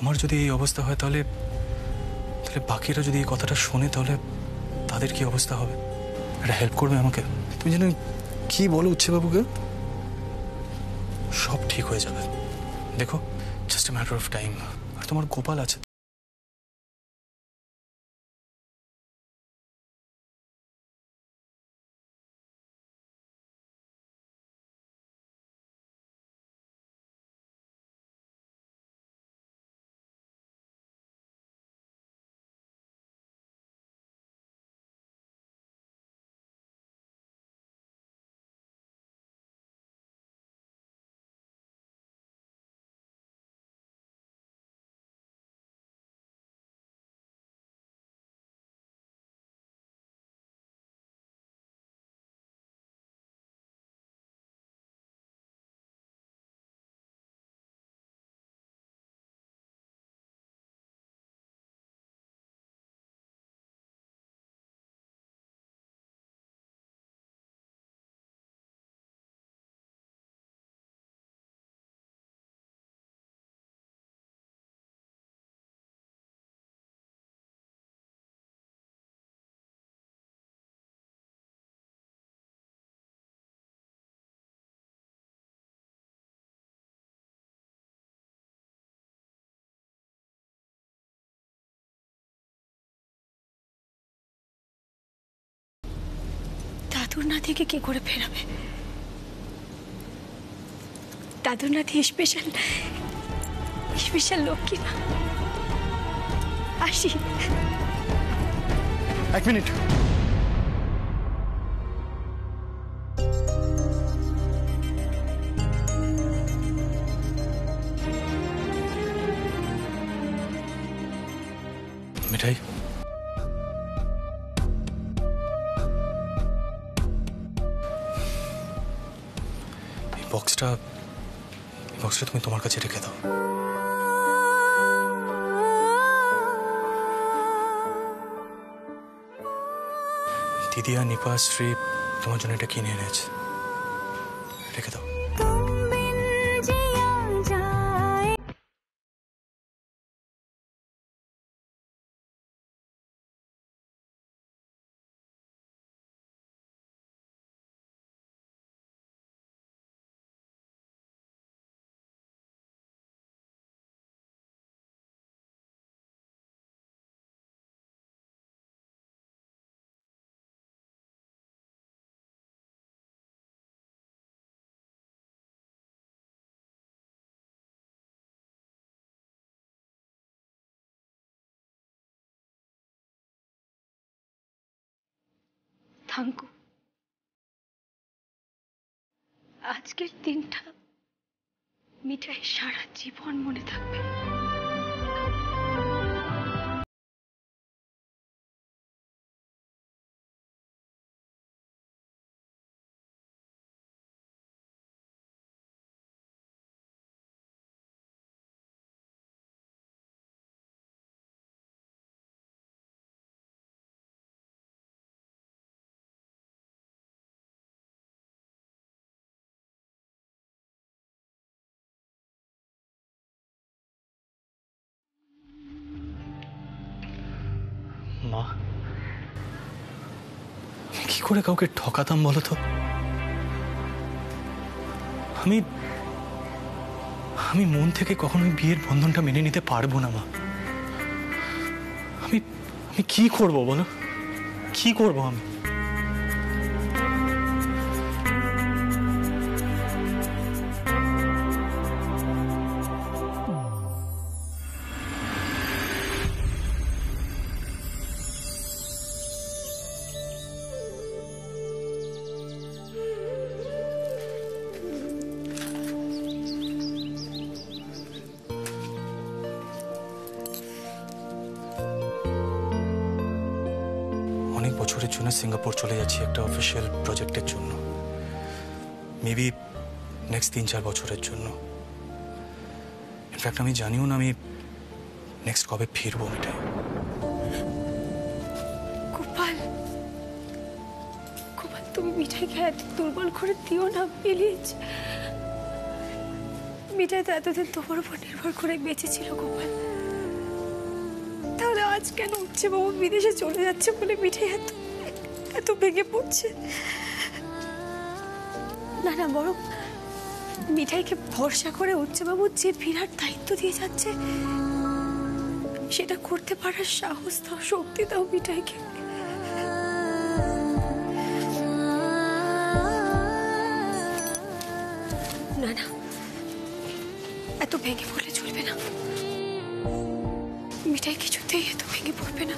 তোমার যদি এই অবস্থা হয় তাহলে তাহলে বাকিরা যদি এই কথাটা শোনে তাহলে তাদের কি অবস্থা হবে? একটা হেল্প করবে আমাকে? তুমি যেন কি বলো উচ্ছেবাবুকে, সব ঠিক হয়ে যাবে। দেখো, just a matter of time. আর তোমার গোপাল আছে। দাদুর নাতিকে কি করে ফেরাবে? দাদুর নাতি স্পেশাল লোক কিনা। আসি। এক মিনিট। মিঠাই, বক্সটা তুমি তোমার কাছে রেখে দাও। দিদি আর নিপা শ্রী তোমার জন্য এটা কিনে এনেছে, রেখে দাও। থাঙ্কু, আজকের দিনটা মিঠাই সারা জীবন মনে থাকবে। মা, কি করে কাউকে ঠকাতাম বলো তো? আমি মন থেকে কখনোই বিয়ের বন্ধনটা মেনে নিতে পারবো না মা। আমি কি করব বলো, কি করব আমি? অনেক বছরের জন্য সিঙ্গাপুর চলে যাচ্ছি একটা অফিসিয়াল প্রজেক্টের জন্য, মেবি নেক্সট 3-4 বছরের জন্য। ইনফ্যাক্ট আমি জানিও না আমি নেক্সট কবে ফিরবো। মিঠাই, গোপাল, তুমি মিঠাইকে এত দুর্বল করে দিও না প্লিজ। মিঠাই তো এতদিন তোমার উপর নির্ভর করে বেঁচেছিল গোপাল। তাহলে আজ কেন উঠছে বাবু বিদেশে চলে যাচ্ছে বলে মিঠাই এত এত ভেঙে পড়ছে? না না, বরং মিঠাইকে ভরসা করে উঠছে বাবু যে বিরাট দায়িত্ব দিয়ে যাচ্ছে সেটা করতে পারার সাহস দাও, শক্তি দাও মিঠাইকে। না না, এত ভেঙে পড়লে চলবে না। মিঠাই কিছুতেই এত ভেঙে পড়বে না।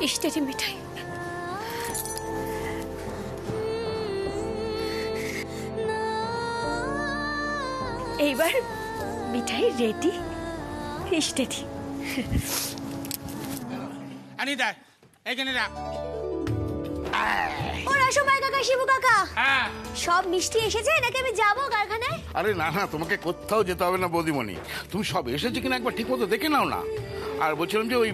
ইস্টেটি মিঠাই। এইবার মিঠাই রেডি, ইস্টেটি। আনি দা এখানে রাখ। ওরা সবাই কাকা, শিবু কাকা, হ্যাঁ সব মিষ্টি এসেছে নাকি আমি যাবো কারখানায়? আরে না না, তোমাকে কোথাও যেতে হবে না বৌদিমণি, তুমি সব এসেছে কিনা একবার ঠিক মতো দেখে নাও না। আর বলছিলাম যে ওই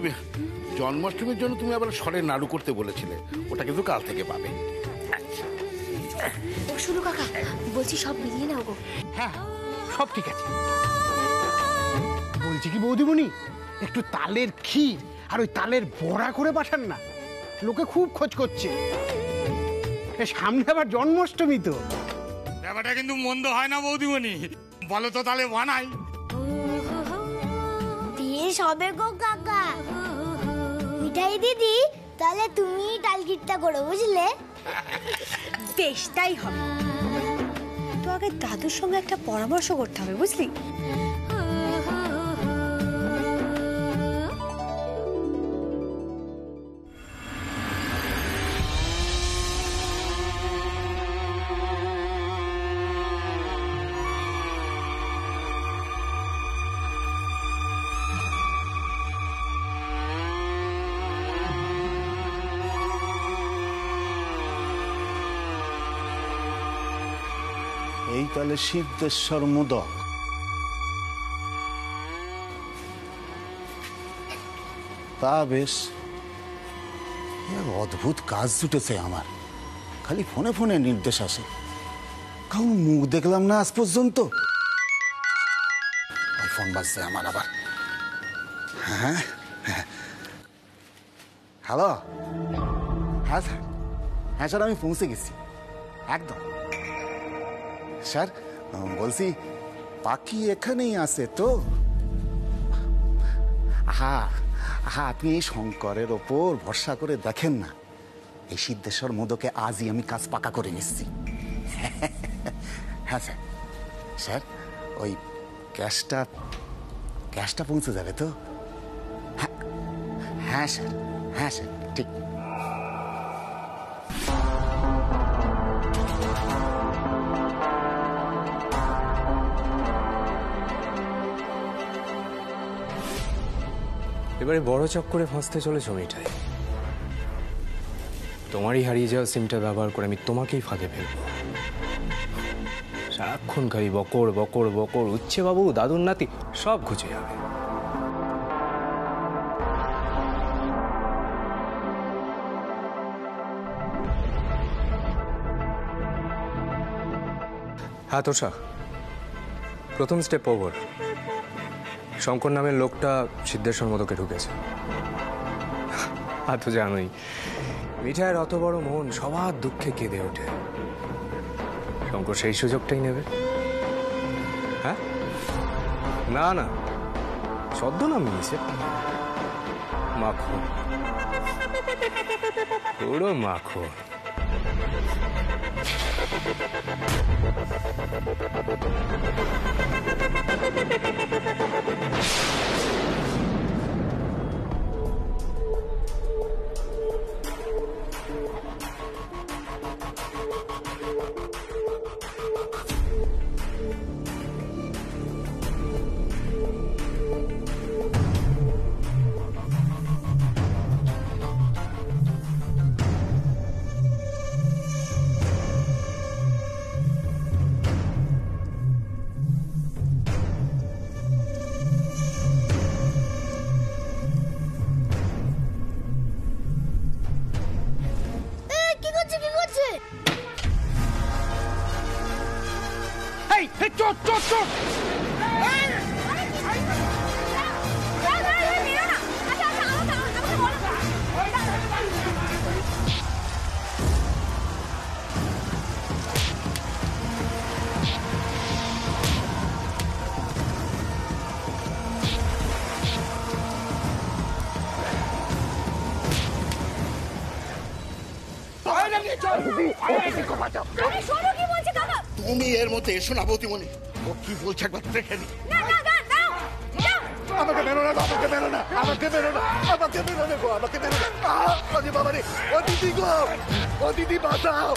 জন্মাষ্টমীর জন্য তুমি আবার সরের নাড়ু করতে বলেছিলে, ওটা কিন্তু কাল থেকে পাবে। ও শুরু কাকা, বলছি সব মিলিয়ে নাও গো। হ্যাঁ সব ঠিক আছে। বলছি কি বৌদিমণি, একটু তালের ক্ষীর আর ওই তালের বড়া করে পাঠান না, লোকে খুব খোঁজ করছে। সামনে আবার জন্মাষ্টমী তো। ব্যাপারটা কিন্তু মন্দ হয় না বৌদিমণি, বলো তো তাহলে বানাই। বেশ হবে গো কাকা। মিঠাই দিদি, তাহলে তুমি তাল ক্ষীরটা করো, বুঝলে? বেশ, তাই হবে। তো আগে দাদুর সঙ্গে একটা পরামর্শ করতে হবে, বুঝলি? এই তাহলে সিদ্ধেশ্বর মোদক। তা বেশ, অদ্ভুত কাজ জুটেছে আমার। খালি ফোনে ফোনে নির্দেশ আসে, কারণ মুখ দেখলাম না আজ পর্যন্ত। ওই ফোন বাজছে আমার আবার। হ্যাঁ হ্যালো, হ্যাঁ স্যার, হ্যাঁ স্যার, আমি পৌঁছে গেছি একদম। স্যার বলছি পাখি এখানেই আছে তো? হ্যাঁ হ্যাঁ, আপনি এই শঙ্করের ওপর ভরসা করে দেখেন না, এই সিদ্ধেশ্বর মোদকে আজই আমি কাজ পাকা করে নিচ্ছি। হ্যাঁ স্যার, স্যার ওই ক্যাশটা পৌঁছে যাবে তো? হ্যাঁ হ্যাঁ স্যার, হ্যাঁ স্যার, ঠিক। এবারে বড় চক্করে ফাঁসতে চলেছ মিঠাই। তোমারই হারিয়ে যাওয়া সিমটা ব্যবহার করে আমি তোমাকেই ফাঁদে ফেলবো। সারাক্ষণ খালি বকর বকর বকর, উচ্ছে বাবু, দাদুর নাতি, সব ঘুচে যাবে। হ্যাঁ তোষা, প্রথম স্টেপ ওভার। শঙ্কর নামের লোকটা সিদ্ধেশ্বর মোদকে ঢুকেছে। তো জানোই মিঠাইয়ের অত বড় মন, সবার দুঃখে কেঁদে ওঠে। শঙ্কর সেই সুযোগটাই নেবে। হ্যাঁ না না, ছদ্মনাম নিয়েছে, মাখন, পুরো মাখন। এই চোর চোর চোর! তুমি এর মধ্যে এসো না বৌদিমণি, ও কি বলছে একবার দেখে নি। আমাকে বেরো না, আমাকে বেরো না, আমাকে বেরো না, আমাকে বেরো না গো, আমাকে বেরো না। আরে বাবা রে, ও দিদি গো, ও দিদি বাঁচাও,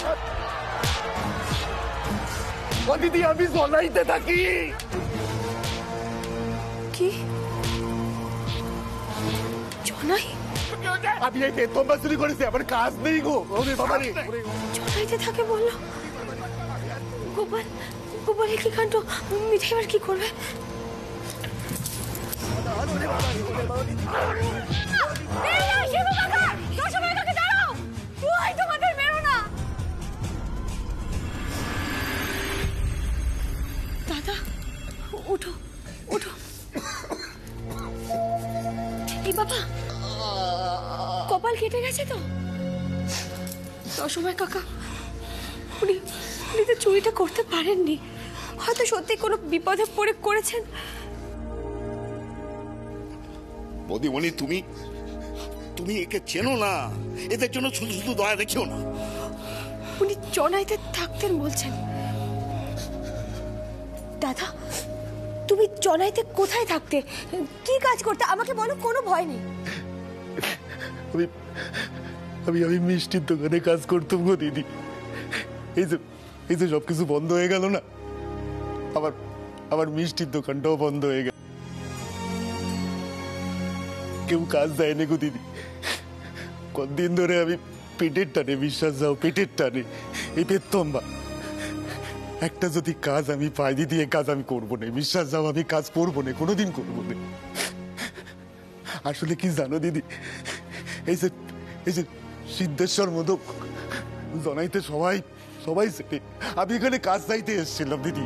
ও দিদি আমি জলাইতে থাকি। কি জনাই? আমি এই বেতন চুরি করেছি, আমার কাজ নেই গো। ওরে বাবা রে, জনাইতে থাকে বললো। গোপাল, গোপালের কি কাণ্ড! মিঠাই এবার কি করবে? দাদা উঠো উঠো। এই বাবা, কপাল কেটে গেছে তো? দশময় কাকা উনি তো চুরিটা করতে পারেননি, হয়তো সত্যি কোনো বিপদে পড়ে করেছেন। বৌদিমণি তুমি তুমি একে চেনো না, এদের জন্য শুধু শুধু দয়া দেখিও না। উনি জনাইতে থাকতেন বলছেন। দাদা তুমি জনাইতে কোথায় থাকতে, কি কাজ করতে আমাকে বলো, কোনো ভয় নেই। আমি আমি মিষ্টির দোকানে কাজ করতাম গো দিদি। এই যে সবকিছু বন্ধ হয়ে গেল না, আমার মিষ্টির দোকানটাও বন্ধ হয়ে গেল। কেউ কাজ দেয়নি গো দিদি। কতদিন ধরে আমি পেটের টানে, বিশ্বাস যাও, পেটের টানে এই পেটতম্বা। একটা যদি কাজ আমি পাই দিদি, এই কাজ আমি করবো না, বিশ্বাস যাও, আমি কাজ করবো না, কোনোদিন করবো না। আসলে কি জানো দিদি, এই যে সিদ্ধেশ্বর মোদক জনাইতে সবাই সেটে, আমি এখানে কাজ চাইতে এসেছিলাম দিদি।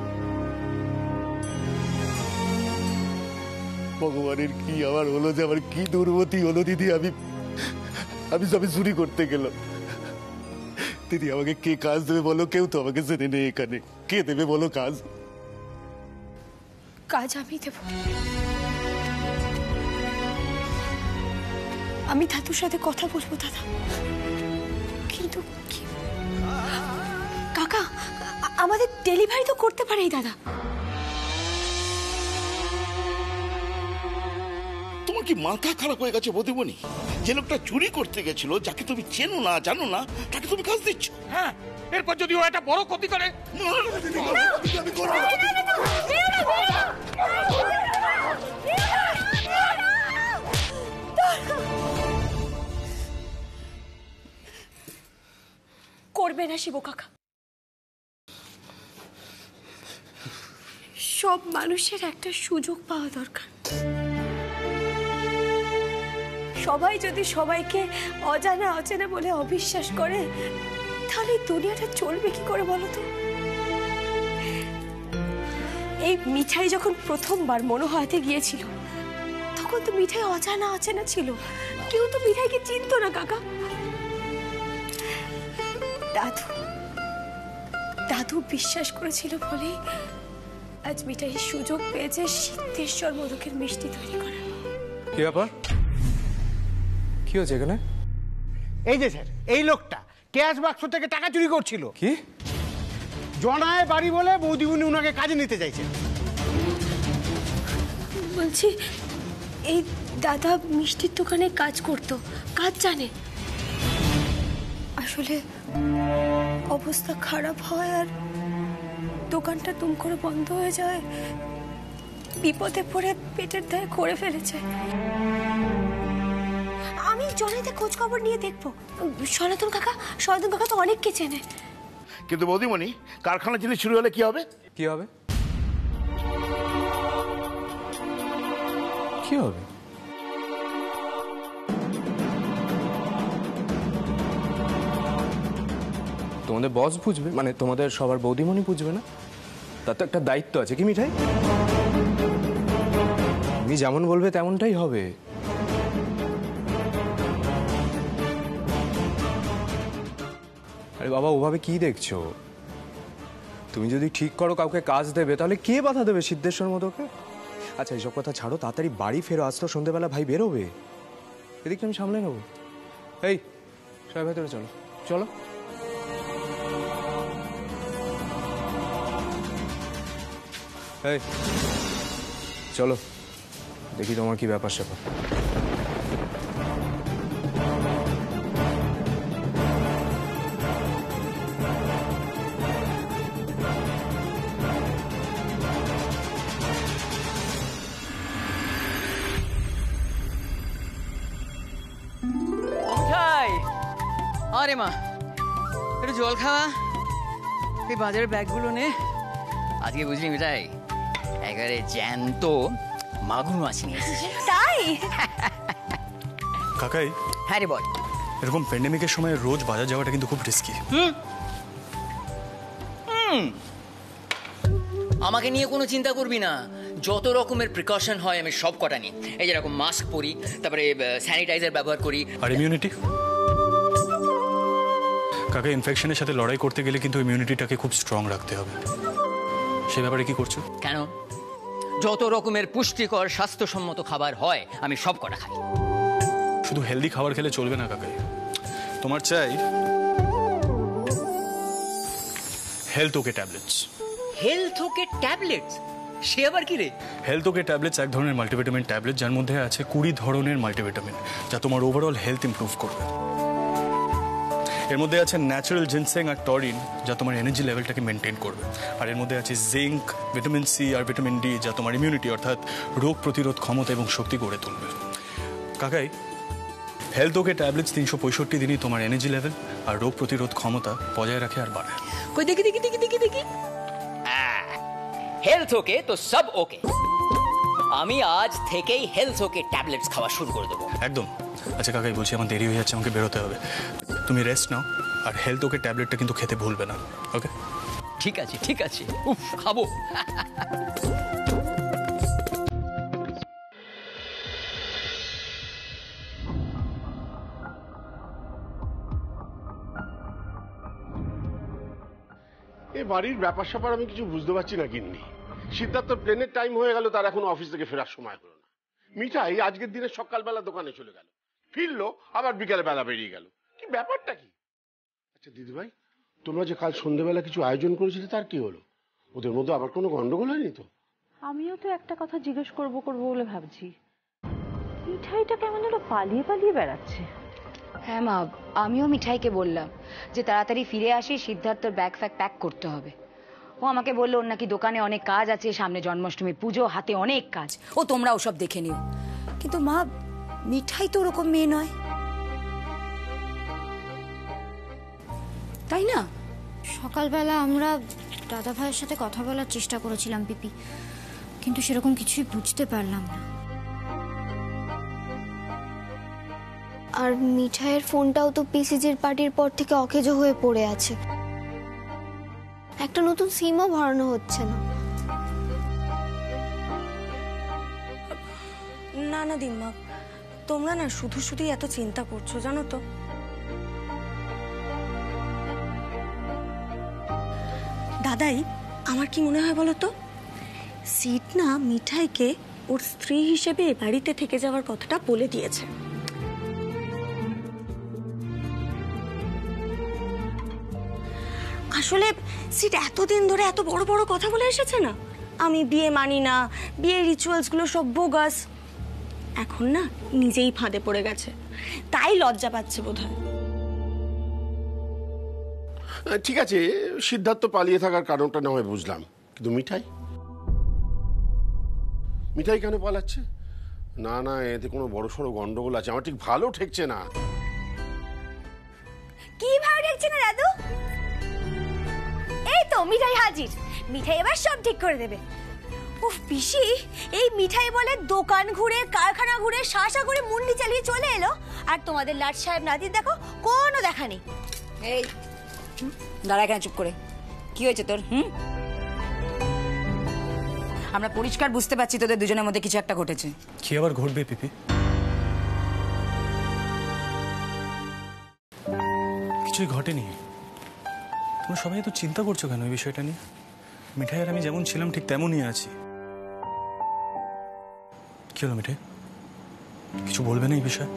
ভগবানের কি আমার হলো, যে আমার কি দুর্গতি হলো দিদি। আমি চুরি করতে গেলাম দিদি। আমাকে কে কাজ দেবে বলো? কেউ তো আমাকে জেনে নেই এখানে। কে দেবে বলো কাজ? কাজ আমি দেব। আমি দাদুর সাথে কথা বলবো দাদা, কিন্তু কাকা আমাদের ডেলিভারি তো করতে পারেই দাদা। তোমার কি মাথা খারাপ হয়ে গেছে বৌদিমণি? যে লোকটা চুরি করতে গেছিল, যাকে তুমি চেনো না জানো না, তাকে তুমি কাজ দিচ্ছ। হ্যাঁ, এরপর যদি ও একটা বড় ক্ষতি করে। আমি করবো না। করবে না শিব কাকা। সব মানুষের একটা সুযোগ পাওয়া দরকার। সবাই যদি সবাইকে অজানা অচেনা বলে অবিশ্বাস করে, তাহলে দুনিয়াটা চলবে কি করে বলো তো? এই মিঠাই যখন প্রথমবার মনোহরাতে গিয়েছিল, তখন তো মিঠাই অজানা অচেনা ছিল, কেউ তো মিঠাইকে চিনতো না কাকা। দাদু বিশ্বাস করেছিল বলেই আজ মিঠাই সুযোগ পেয়েছে সিদ্ধেশ্বর মোদকের মিষ্টি তৈরি করা। কি ব্যাপার, কি হচ্ছে এখানে? এই যে স্যার, এই লোকটা ক্যাশ বাক্স থেকে টাকা চুরি করছিল। কি জনায় বাড়ি বলে বৌদিমণি উনাকে কাজে নিতে চাইছেন। বলছি এই দাদা মিষ্টির দোকানে কাজ করতো, কাজ জানে। আসলে অবস্থা খারাপ হয় আর দোকানটা দুম করে বন্ধ হয়ে যায়, বিপদে পড়ে পেটের দায়ে করে ফেলেছে। আমি জনাইতে খোঁজ খবর নিয়ে দেখবো। সনাতন কাকা তো অনেককে চেনে। কিন্তু বৌদিমণি, কারখানা জিনিস শুরু হলে কি হবে? কি হবে? কি হবে? তোমাদের বস বুঝবে, মানে তোমাদের সবার বৌদিমণি বুঝবে না? তার তো একটা দায়িত্ব আছে, কি মিঠাই? তুমি যেমন বলবে তেমনটাই হবে। আরে বাবা, ওভাবে কি দেখছো? তুমি যদি ঠিক করো কাউকে কাজ দেবে, তাহলে কে বাধা দেবে সিদ্ধেশ্বর মতোকে? আচ্ছা, এইসব কথা ছাড়ো, তাড়াতাড়ি বাড়ি ফেরো, আজ তো সন্ধ্যেবেলা ভাই বেরোবে। এদিকটা আমি সামলে নেবো। এই সবাই ভেতরে চলো, চলো। এই চলো, দেখি তোমার কি ব্যাপার স্যাপার। আরে মা, একটু জল খাওয়া। এই বাজারের ব্যাগগুলো নে। আজকে বুঝলি মিঠাই, একেবারে জ্যান্ত মাগুর মাছ নিয়ে এসেছে। তাই? কাকাই, হ্যাঁ রে বল। এরকম প্যান্ডেমিকের সময় রোজ বাজার যাওয়াটা কিন্তু খুব রিস্কি। আমাকে নিয়ে কোনো চিন্তা করবি না, যত রকমের প্রিকশন হয় আমি সব কটা নিই। এই যেরকম মাস্ক পরি, তারপরে স্যানিটাইজার ব্যবহার করি। আর ইমিউনিটি? কাকা, ইনফেকশনের সাথে লড়াই করতে গেলে কিন্তু ইমিউনিটিটাকে খুব স্ট্রং রাখতে হবে। সে ব্যাপারে কি করছো? কেন? যত রকমের পুষ্টিকর স্বাস্থ্যসম্মত খাবার হয় আমি সব কটা খাই। শুধু হেলদি খাবার খেলে চলবে না কাকাই, তোমার চাই health okay tablets. Health okay tablets? সে আবার কি রে? হেলথ ওকে ট্যাবলেটস এক ধরনের মাল্টিভিটামিন ট্যাবলেট, যার মধ্যে আছে 20 ধরনের মাল্টিভিটামিন, যা তোমার ওভারঅল হেলথ ইমপ্রুভ করবে। এর মধ্যে আছে ন্যাচারাল জিনসেং আর টরিন, যা তোমার এনার্জি লেভেলটাকে মেনটেন করবে। আর এর মধ্যে আছে জিঙ্ক, ভিটামিন সি আর ভিটামিন ডি, যা তোমার ইমিউনিটি অর্থাৎ রোগ প্রতিরোধ ক্ষমতা এবং শক্তি গড়ে তুলবে। কাকাই, হেলথ ওকে ট্যাবলেটস 365 দিনই তোমার এনার্জি লেভেল আর রোগ প্রতিরোধ ক্ষমতা বজায় রাখে আর বাড়ায়। কই দেখি দেখি দেখি দেখি দেখি। হেলথ ওকে তো সব ওকে। আমি আজ থেকেই হেলথ ওকে ট্যাবলেটস খাওয়া শুরু করে দেবো। একদম। আচ্ছা কাকাই, বলছি আমার দেরি হয়ে যাচ্ছে, আমাকে বেরোতে হবে। তুমি রেস্ট নাও, আর হেলথ ওকে ট্যাবলেটটা কিন্তু খেতে ভুলবে না, ওকে? ঠিক আছে ঠিক আছে, উফ খাবো। এই বাড়ির ব্যাপার স্যাপার আমি কিছু বুঝতে পারছি না গিন্নি। সিদ্ধার্থ প্লেনের টাইম হয়ে গেল, তার এখন অফিস থেকে ফেরার সময় হলো না। মিঠাই আজকের দিনে সকালবেলা দোকানে চলে গেল, ফিরলো আবার বিকালে বেলা বেরিয়ে গেল। কি ব্যাপারটা কি? আচ্ছা দিদিভাই, তোমরা যে কাল সন্ধ্যেবেলা কিছু আয়োজন করেছিলে, তার কি হলো? ওদের মধ্যে আবার কোনো গন্ডগোল হয়নি তো? আমিও তো একটা কথা জিজ্ঞেস করবো বলে ভাবছি, মিঠাইটা কেমন যেন পালিয়ে পালিয়ে বেড়াচ্ছে। হ্যাঁ মা, আমিও মিঠাইকে বললাম যে তাড়াতাড়ি ফিরে আসি, সিদ্ধার্থর ব্যাগ ফ্যাগ প্যাক করতে হবে। ও আমাকে বললো ওর নাকি দোকানে অনেক কাজ আছে, সামনে জন্মাষ্টমী পুজো, হাতে অনেক কাজ, ও তোমরা ওসব দেখে নিও। কিন্তু মা, মিঠাই তো ওরকম মেয়ে নয়, তাই না? সকালবেলা আমরা দাদা ভাইয়ের সাথে কথা বলার চেষ্টা করেছিলাম পিপি, কিন্তু সেরকম কিছুই বুঝতে পারলাম না। আর মিঠাইয়ের ফোনটাও তো পিসিজির পার্টির পর থেকে অকেজো হয়ে পড়ে আছে, একটা নতুন সিমও ভরানো হচ্ছে না। না না দিম্মা, তোমরা না শুধু শুধুই এত চিন্তা করছো, জানো তো। দাদাই, আমার কি মনে হয় বলো তো, সিট না মিঠাইকে ওর স্ত্রী হিসেবে বাড়িতে থেকে যাওয়ার কথাটা বলে দিয়েছে। আসলে সিট এতদিন ধরে এত বড় বড় কথা বলে এসেছে না, আমি বিয়ে মানি না, বিয়ের রিচুয়ালসগুলো সব বোগাস। এখন না নিজেই ফাঁদে পড়ে গেছে, তাই লজ্জা পাচ্ছে বোধহয়। ঠিক আছে, সিদ্ধার্থ পালিয়ে থাকার কারণটা না হয় বুঝলাম, কিন্তু মিঠাই মিঠাই কেন পালাচ্ছে? না না, এতে কোনো বড় সড়ো গন্ডগোল আছে, আমার ঠিক ভালো ঠেকছে না। কি ভালো ঠেকছে না দাদু? এই তো মিঠাই হাজির, মিঠাই এবার সব ঠিক করে দেবে। উফ পিসি, এই মিঠাই বলে দোকান ঘুরে, কারখানা ঘুরে, শাসা করে মুন্ডি চালিয়ে চলে এলো, আর তোমাদের লাট সাহেব নাতির দেখো কোনো দেখা নেই। এই দাঁড়া, এখানে চুপ করে। কি হয়েছে তোর? আমরা পরিষ্কার বুঝতে পারছি তোদের দুজনের মধ্যে কিছু একটা ঘটেছে। কি আবার ঘটবে পিপি? কিছুই ঘটেনি। তোমরা সবাই এত চিন্তা করছো কেন এই বিষয়টা নিয়ে? মিঠাই আর আমি যেমন ছিলাম ঠিক তেমনই আছি। কি হলো মিঠাই, কিছু বলবে না এই বিষয়ে?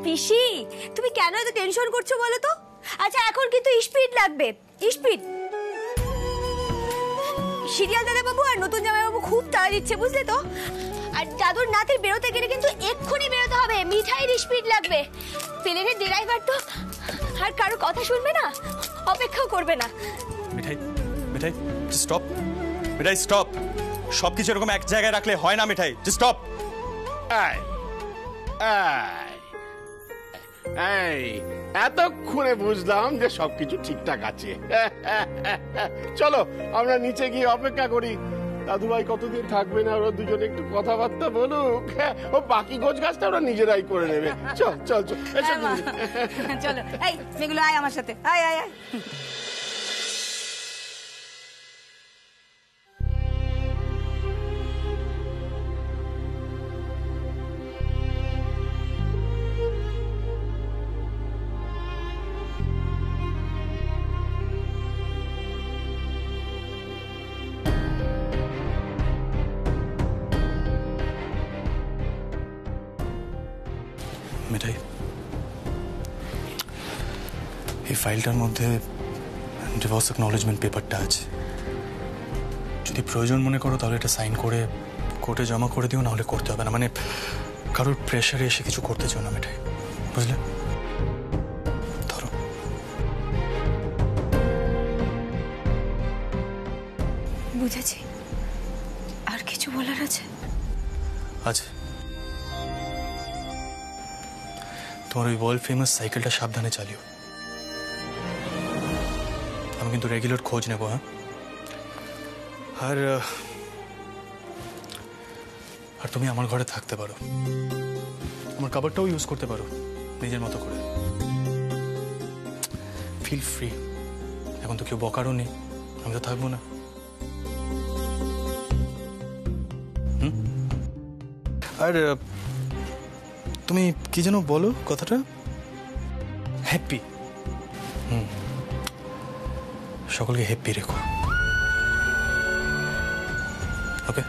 পিসি তুমি কেন এত টেনশন করছো বলো তো? আচ্ছা এখন কিন্তু স্পিড লাগবে, স্পিড। সিরিয়াল দাদা বাবু আর নতুন জামাই বাবু খুব তাড়া দিচ্ছে বুঝলে তো। আর দাদুর নাতির বেরোতে গেলে কিন্তু এক্ষুনি বেরোতে হবে, মিঠাইয়ের স্পিড লাগবে। প্লেনের ড্রাইভার তো আর কারো কথা শুনবে না, অপেক্ষাও করবে না। মিঠাই, মিঠাই স্টপ, মিঠাই স্টপ। সবকিছু এরকম এক জায়গায় রাখলে হয় না মিঠাই, স্টপ। এতক্ষণে বুঝলাম যে সবকিছু ঠিকঠাক আছে। চলো আমরা নিচে গিয়ে অপেক্ষা করি। দাদুভাই কতদিন থাকবে না, ওরা দুজনে একটু কথাবার্তা বলুক। ও বাকি গোছ গাছটা ওরা নিজেরাই করে নেবে। চল চল চল চলো এই মেগুলো আয় আমার সাথে, আয় আয় আয়। মিঠাই, এই ফাইলটার মধ্যে ডিভোর্স অ্যাকনলেজমেন্ট পেপারটা আছে। যদি প্রয়োজন মনে করো তাহলে এটা সাইন করে কোর্টে জমা করে দিও, নাহলে করতে হবে না। মানে কারোর প্রেশারে এসে কিছু করতে চাও না মিঠাই, বুঝলে? ধরো। বুঝেছি। আর কিছু বলার আছে? আছে। তোমার ওই ওয়ার্ল্ড ফেমাস সাইকেলটা সাবধানে চালিও। আমি কিন্তু রেগুলার খোঁজ নেবো। হ্যাঁ, আর তুমি আমার ঘরে থাকতে পারো, আমার কাবারটাও ইউজ করতে পারো নিজের মতো করে। Feel free. এখন তো কেউ বকারও নেই, আমি তো থাকবো না। আর তুমি কি যেন বলো কথাটা? হ্যাপি। সকলকে হ্যাপি রেখো, ওকে?